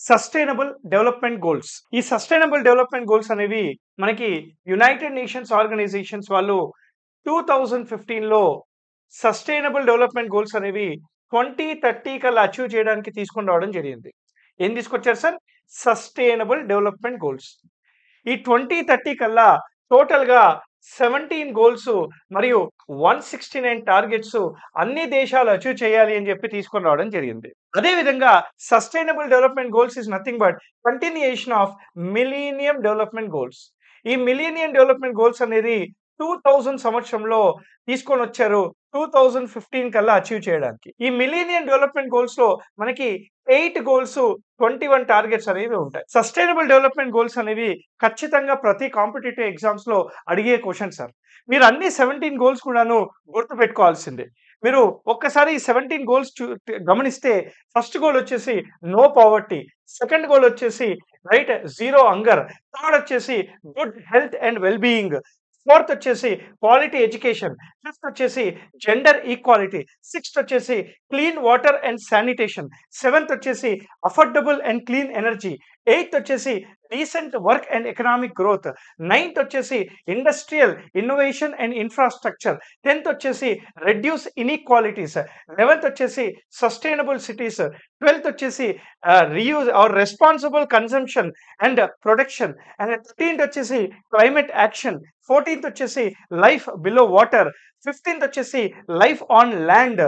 Sustainable development goals. ఈ sustainable development goals అనేవి మనకి యునైటెడ్ నేషన్స్ ఆర్గనైజేషన్స్ వాళ్ళు 2015లో సస్టైనబుల్ డెవలప్మెంట్ గోల్స్ అనేవి 2030 కల్లా అచీవ్ చేయడానికి తీసుకొని రావడం జరిగింది. ఏం తీసుకొచ్చారు సార్? Sustainable development goals. ఈ 2030 కల్లా టోటల్‌గా 17 గోల్స్ మరియు 169 టార్గెట్స్ అన్ని దేశాలు అచీవ్ చేయాలి అని చెప్పి తీసుకొని రావడం జరిగింది. అదే విధంగా sustainable development goals is nothing but continuation of millennium development goals. ఈ మిలీనియం డెవలప్మెంట్ గోల్స్ అనేది 2000 సంవత్సరంలో తీసుకొనొచ్చారు. 2015 కల్లా అచీవ్ చేయడానికి. ఈ మిలీనియం డెవలప్మెంట్ గోల్స్‌లో మనకి 8 గోల్స్, 21 టార్గెట్స్ అనేవి ఉంటాయి. సస్టైనబుల్ డెవలప్మెంట్ గోల్స్ అనేవి ఖచ్చితంగా ప్రతి కాంపిటీటివ్ ఎగ్జామ్స్‌లో అడిగే క్వెషన్ సార్. మీరు అన్ని 17 గోల్స్ కూడాను గుర్తుపెట్టుకోవాల్సిందే. మీరు ఒక్కసారి ఈ 17 గోల్స్ గమనిస్తే ఫస్ట్ గోల్ వచ్చేసి నో పావర్టీ, సెకండ్ గోల్ వచ్చేసి రైట్ జీరో హంగర్, థర్డ్ వచ్చేసి good health and well being, fourth వచ్చేసి క్వాలిటీ ఎడ్యుకేషన్, ఫిఫ్త్ వచ్చేసి జెండర్ ఈక్వాలిటీ, సిక్స్త్ వచ్చేసి clean water and sanitation, seventh వచ్చేసి affordable and clean energy, eighth వచ్చేసి decent work and economic growth, ninth వచ్చేసి industrial innovation and infrastructure, tenth వచ్చేసి reduce inequalities, eleventh వచ్చేసి sustainable cities, twelfth వచ్చేసి reuse or responsible consumption and production, and 13th వచ్చేసి climate action, 14th వచ్చేసి life below water, 15th వచ్చేసి life on land,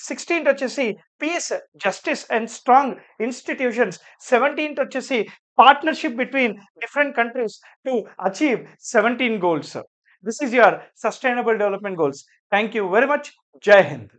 16th వచ్చేసి peace, justice and strong institutions, 17th వచ్చేసి partnership between different countries to achieve 17 goals. This is your sustainable development goals. Thank you very much. Jai Hind.